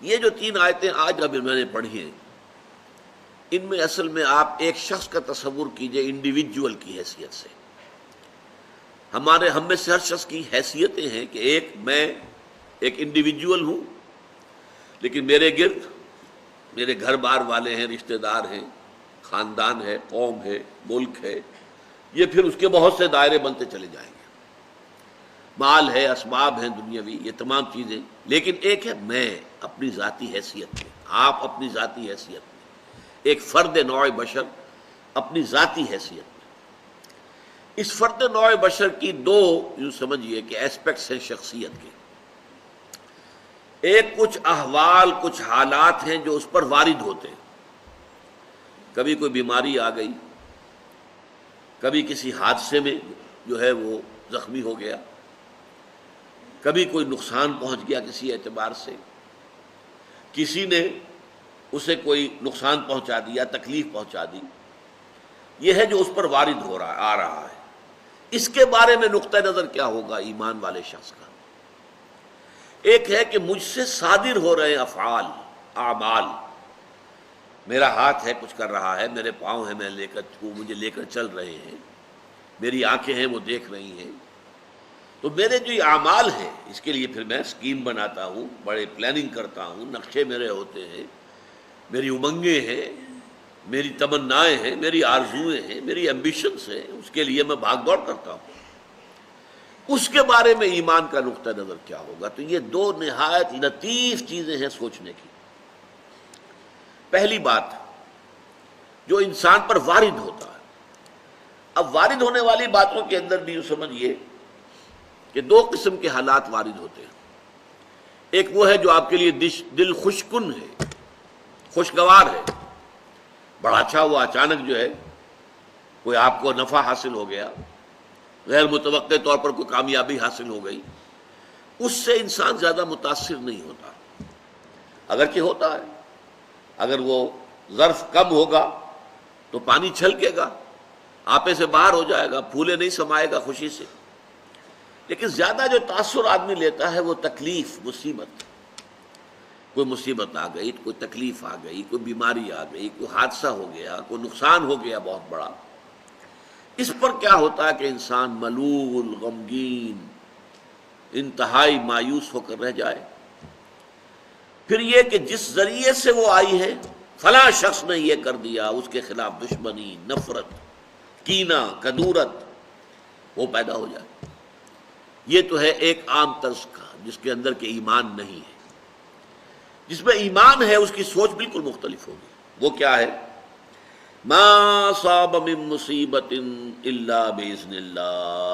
یہ جو 3 آیتیں آج ابھی میں نے پڑھی ہیں، ان میں اصل میں آپ ایک شخص کا تصور کیجئے انڈیویجول کی حیثیت سے. ہم میں سے ہر شخص کی حیثیتیں ہیں کہ میں ایک انڈیویجول ہوں، لیکن میرے گرد میرے گھر بار والے ہیں، رشتہ دار ہیں، خاندان ہے، قوم ہے، ملک ہے. یہ پھر اس کے بہت سے دائرے بنتے چلے جائیں گے. مال ہے، اسباب ہیں دنیاوی، یہ تمام چیزیں. لیکن ایک ہے میں اپنی ذاتی حیثیت میں، آپ اپنی ذاتی حیثیت میں، ایک فرد نوع بشر اپنی ذاتی حیثیت میں. اس فرد نوع بشر کی 2 یوں سمجھیے کہ ایسپیکٹس ہیں شخصیت کے. ایک کچھ احوال، کچھ حالات ہیں جو اس پر وارد ہوتے ہیں. کبھی کوئی بیماری آ گئی، کبھی کسی حادثے میں جو ہے وہ زخمی ہو گیا، کبھی کوئی نقصان پہنچ گیا کسی اعتبار سے، کسی نے اسے کوئی نقصان پہنچا دیا، تکلیف پہنچا دی. یہ ہے جو اس پر وارد آ رہا ہے. اس کے بارے میں نقطہ نظر کیا ہوگا ایمان والے شخص کا؟ ایک ہے کہ مجھ سے صادر ہو رہے افعال، اعمال. میرا ہاتھ ہے کچھ کر رہا ہے، میرے پاؤں ہیں مجھے لے کر چل رہے ہیں، میری آنکھیں ہیں وہ دیکھ رہی ہیں. تو میرے جو یہ اعمال ہیں اس کے لیے پھر میں اسکیم بناتا ہوں، بڑے پلاننگ کرتا ہوں، نقشے میرے ہوتے ہیں، میری امنگیں ہیں، میری تمنائیں ہیں، میری آرزوئیں ہیں، میری ایمبیشنز ہیں، اس کے لیے میں بھاگ دوڑ کرتا ہوں. اس کے بارے میں ایمان کا نقطہ نظر کیا ہوگا؟ تو یہ 2 نہایت لطیف چیزیں ہیں سوچنے کی. پہلی بات جو انسان پر وارد ہوتا ہے. اب وارد ہونے والی باتوں کے اندر بھی یوں سمجھیے کہ 2 قسم کے حالات وارد ہوتے ہیں. ایک وہ ہے جو آپ کے لیے دل خوشکن ہے، خوشگوار ہے، بڑا اچھا ہوا، اچانک جو ہے کوئی آپ کو نفع حاصل ہو گیا، غیر متوقع طور پر کوئی کامیابی حاصل ہو گئی. اس سے انسان زیادہ متاثر نہیں ہوتا، اگرچہ ہوتا ہے. اگر وہ ظرف کم ہوگا تو پانی چھلکے گا، آپے سے باہر ہو جائے گا، پھولے نہیں سمائے گا خوشی سے. لیکن زیادہ جو تاثر آدمی لیتا ہے وہ تکلیف، مصیبت. کوئی مصیبت آ گئی، کوئی تکلیف آ گئی، کوئی بیماری آ گئی، کوئی حادثہ ہو گیا، کوئی نقصان ہو گیا بہت بڑا. اس پر کیا ہوتا ہے کہ انسان ملول، غمگین، انتہائی مایوس ہو کر رہ جائے. پھر یہ کہ جس ذریعے سے وہ آئی ہے، فلاں شخص نے یہ کر دیا، اس کے خلاف دشمنی، نفرت، کینہ، کدورت وہ پیدا ہو جائے. یہ تو ہے ایک عام طرز کا جس کے اندر کہ ایمان نہیں ہے. جس میں ایمان ہے اس کی سوچ بالکل مختلف ہوگی. وہ کیا ہے؟ ما صاب من مصیبت الا باذن اللہ.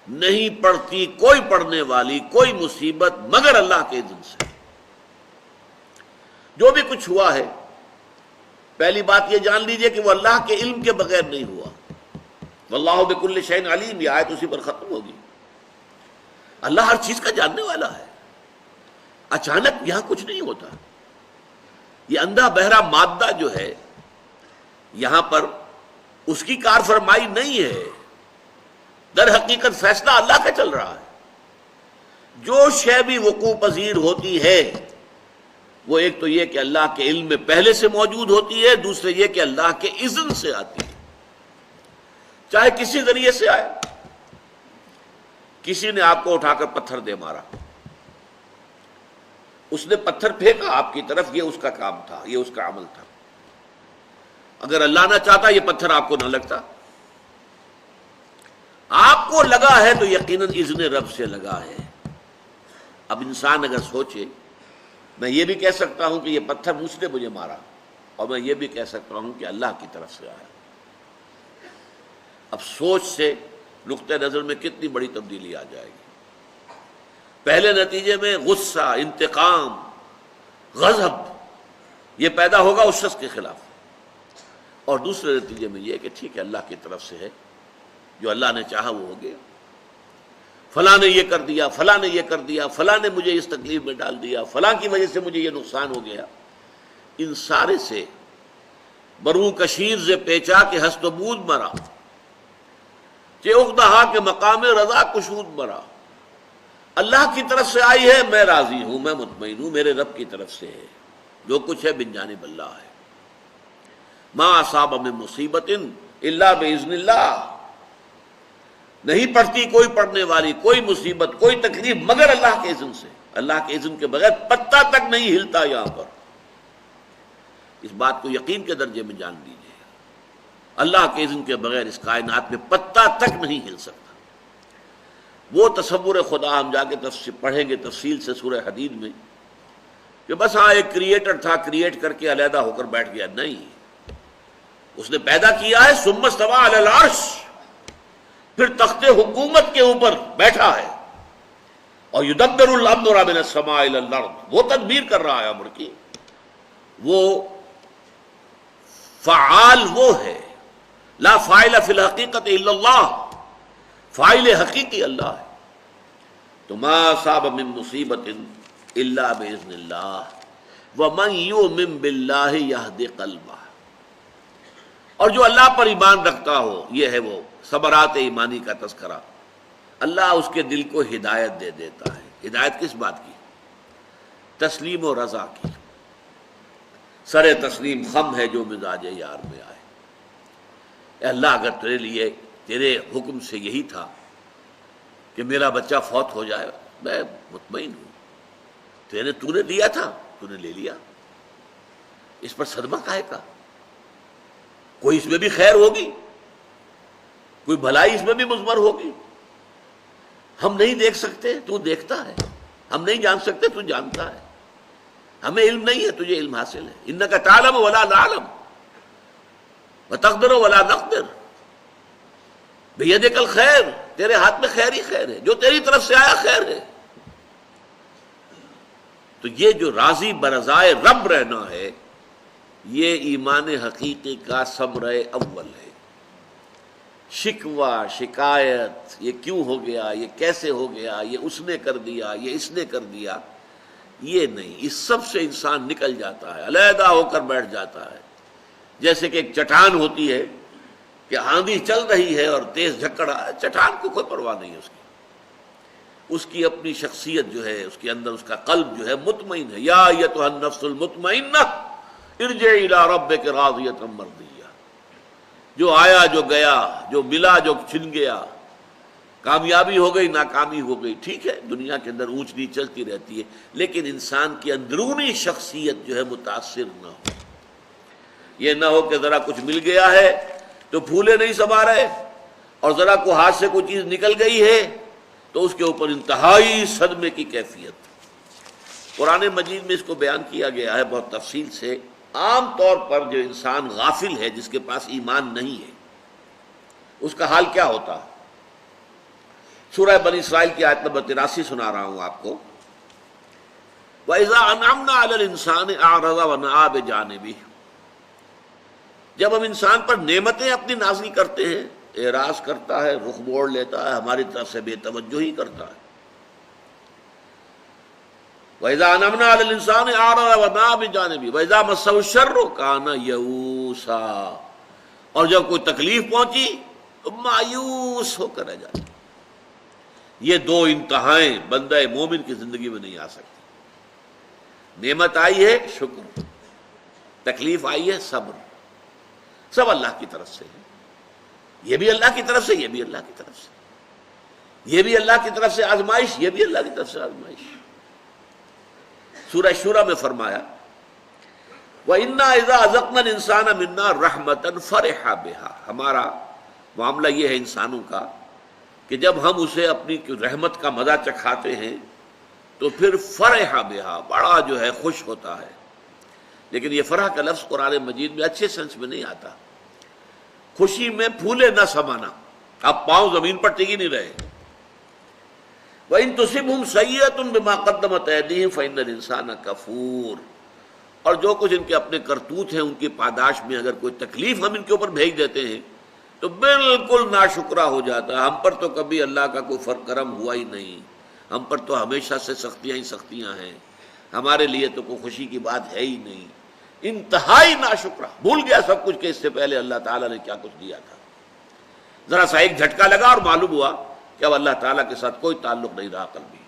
نہیں پڑتی کوئی پڑھنے والی کوئی مصیبت مگر اللہ کے اذن سے. جو بھی کچھ ہوا ہے، پہلی بات یہ جان لیجئے کہ وہ اللہ کے علم کے بغیر نہیں ہوا. واللہ بکل شیء علیم، یہ آیت اسی پر ختم ہوگی. اللہ ہر چیز کا جاننے والا ہے. اچانک یہاں کچھ نہیں ہوتا. یہ اندھا بہرا مادہ جو ہے یہاں پر اس کی کار فرمائی نہیں ہے، در حقیقت فیصلہ اللہ کا چل رہا ہے. جو شے بھی وقوع پذیر ہوتی ہے وہ ایک تو یہ کہ اللہ کے علم میں پہلے سے موجود ہوتی ہے، دوسرے یہ کہ اللہ کے اذن سے آتی ہے. چاہے کسی ذریعے سے آئے. کسی نے آپ کو اٹھا کر پتھر دے مارا، اس نے پتھر پھینکا آپ کی طرف، یہ اس کا کام تھا، یہ اس کا عمل تھا. اگر اللہ نہ چاہتا یہ پتھر آپ کو نہ لگتا. آپ کو لگا ہے تو یقیناً اذن رب سے لگا ہے. اب انسان اگر سوچے، میں یہ بھی کہہ سکتا ہوں کہ یہ پتھر مجھ نے مجھے مارا، اور میں یہ بھی کہہ سکتا ہوں کہ اللہ کی طرف سے آیا. اب سوچ سے نقطہ نظر میں کتنی بڑی تبدیلی آ جائے گی. پہلے نتیجے میں غصہ، انتقام، غضب یہ پیدا ہوگا اس شخص کے خلاف، اور دوسرے نتیجے میں یہ کہ ٹھیک ہے اللہ کی طرف سے ہے، جو اللہ نے چاہا وہ ہو گیا. فلاں نے یہ کر دیا، فلاں نے یہ کر دیا، فلاں نے مجھے اس تکلیف میں ڈال دیا، فلاں کی وجہ سے مجھے یہ نقصان ہو گیا. ان سارے سے برو کشیر سے پیچا کہ ہست و بود مرا، کہ اقدہا کے مقام رضا کشود مرا. اللہ کی طرف سے آئی ہے، میں راضی ہوں، میں مطمئن ہوں، میرے رب کی طرف سے ہے، جو کچھ ہے من جانب اللہ ہے۔ ما اصاب من مصیبت الا باذن اللہ، نہیں پڑتی کوئی پڑنے والی کوئی مصیبت کوئی تکلیف مگر اللہ کے اذن سے، اللہ کے اذن کے بغیر پتہ تک نہیں ہلتا یہاں پر۔ اس بات کو یقین کے درجے میں جان لیجیے، اللہ کے اذن کے بغیر اس کائنات میں پتہ تک نہیں ہل سکتا۔ وہ تصور خدا ہم جا کے پڑھیں گے تفصیل سے سورہ حدید میں کہ بس ہاں ایک کریٹر تھا، کریٹ کر کے علیحدہ ہو کر بیٹھ گیا، نہیں، اس نے پیدا کیا ہے، ثم استوى علی العرش، پھر تخت حکومت کے اوپر بیٹھا ہے، اور یدبر الامر من السماء الى الارض، وہ تدبیر کر رہا ہے امر کی، وہ فعال وہ ہے، لا فاعل فی الحقیقت الا اللہ، فاعل حقیقی اللہ ہے۔ تو ما اصاب من مصیبت الا باذن اللہ ومن یؤمن باللہ یہد قلبہ، اور جو اللہ پر ایمان رکھتا ہو، یہ ہے وہ ثمرات ایمانی کا تذکرہ، اللہ اس کے دل کو ہدایت دے دیتا ہے۔ ہدایت کس بات کی؟ تسلیم و رضا کی۔ سر تسلیم خم ہے جو مزاج یار میں آئے۔ اے اللہ، اگر تیرے لیے تیرے حکم سے یہی تھا کہ میرا بچہ فوت ہو جائے، میں مطمئن ہوں، تو نے دیا تھا، تو نے لے لیا، اس پر صدمہ کاہے کا؟ کوئی اس میں بھی خیر ہوگی، کوئی بھلائی اس میں بھی مضمر ہوگی، ہم نہیں دیکھ سکتے، تو دیکھتا ہے، ہم نہیں جان سکتے، تو جانتا ہے، ہمیں علم نہیں ہے، تجھے علم حاصل ہے۔ انک تعلم ولا نعلم وتقدر ولا نقدر بیدک الخیر، تیرے ہاتھ میں خیر ہی خیر ہے، جو تیری طرف سے آیا خیر ہے۔ تو یہ جو راضی برضائے رب رہنا ہے، یہ ایمان حقیقی کا ثمرہ اول ہے۔ شکوہ شکایت، یہ کیوں ہو گیا، یہ کیسے ہو گیا، یہ اس نے کر دیا، یہ اس نے کر دیا، یہ نہیں، اس سب سے انسان نکل جاتا ہے، علیحدہ ہو کر بیٹھ جاتا ہے۔ جیسے کہ ایک چٹان ہوتی ہے کہ آندھی چل رہی ہے اور تیز جھکڑ، چٹان کو کوئی پرواہ نہیں ہے، اس کی اپنی شخصیت جو ہے، اس کے اندر اس کا قلب جو ہے مطمئن ہے۔ یا ایتھا النفس المطمئنہ ارجعی الی ربک راضیۃ مرضیہ، جو آیا جو گیا، جو ملا جو چھن گیا، کامیابی ہو گئی ناکامی ہو گئی، ٹھیک ہے، دنیا کے اندر اونچ نیچ چلتی رہتی ہے، لیکن انسان کی اندرونی شخصیت جو ہے متاثر نہ ہو۔ یہ نہ ہو کہ ذرا کچھ مل گیا ہے تو پھولے نہیں سما رہے، اور ذرا کو ہاتھ سے کوئی چیز نکل گئی ہے تو اس کے اوپر انتہائی صدمے کی کیفیت۔ قرآن مجید میں اس کو بیان کیا گیا ہے بہت تفصیل سے۔ عام طور پر جو انسان غافل ہے، جس کے پاس ایمان نہیں ہے، اس کا حال کیا ہوتا ہے؟ سورہ بنی اسرائیل کی آیت نمبر 83 سنا رہا ہوں آپ کو۔ وَإِذَا أَنْعَمْنَا عَلَى الْإِنسَانِ أَعْرَضَ وَنَأَىٰ بِجَانِبِهِ، جب ہم انسان پر نعمتیں اپنی نازل کرتے ہیں، اعراض کرتا ہے، رخ موڑ لیتا ہے، ہماری طرف سے بے توجہی کرتا ہے۔ وَإِذَا أَنْعَمْنَا عَلَى الْإِنسَانِ أَعْرَضَ وَنَأَىٰ بِجَانِبِهِ وَإِذَا مَسَّهُ الشَّرُّ كَانَ يَئُوسًا، اور جب کوئی تکلیف پہنچی تو مایوس ہو کر رہ جاتا۔ یہ دو انتہائیں بندہ مومن کی زندگی میں نہیں آ سکتی۔ نعمت آئی ہے شکر، تکلیف آئی ہے صبر، سب اللہ کی طرف سے ہے۔ یہ بھی اللہ کی طرف سے، یہ بھی اللہ کی طرف سے، یہ بھی اللہ کی طرف سے آزمائش، یہ بھی اللہ کی طرف سے آزمائش۔ سورہ شورى میں فرمایا وَإِنَّا إِذَا أَذَقْنَا الْإِنسَانَ مِنَّا رَحْمَةً فَرِحَ بِهَا، ہمارا معاملہ یہ ہے انسانوں کا کہ جب ہم اسے اپنی رحمت کا مزہ چکھاتے ہیں تو پھر فرح بہا، بڑا جو ہے خوش ہوتا ہے۔ لیکن یہ فرح کا لفظ قرآن مجید میں اچھے سینس میں نہیں آتا۔ خوشی میں پھولے نہ سمانا، اب پاؤں زمین پر ٹک ہی نہیں رہے۔ وَإِن تُصِبْهُمْ سَيِّئَةٌ بِمَا قَدَّمَتْ أَيْدِيهِمْ فَإِنَّ الْإِنسَانَ كَفُورٌ، اور جو کچھ ان کے اپنے کرتوت ہیں ان کی پاداش میں اگر کوئی تکلیف ہم ان کے اوپر بھیج دیتے ہیں تو بالکل ناشکرا ہو جاتا ہے۔ ہم پر تو کبھی اللہ کا کوئی کرم ہوا ہی نہیں، ہم پر تو ہمیشہ سے سختیاں ہی سختیاں ہیں، ہمارے لیے تو کوئی خوشی کی بات ہے ہی نہیں۔ انتہائی ناشکرا، بھول گیا سب کچھ کہ اس سے پہلے اللہ تعالیٰ نے کیا کچھ دیا تھا۔ ذرا سا ایک جھٹکا لگا اور معلوم ہوا کہ اب اللہ تعالیٰ کے ساتھ کوئی تعلق نہیں رہا قلبی۔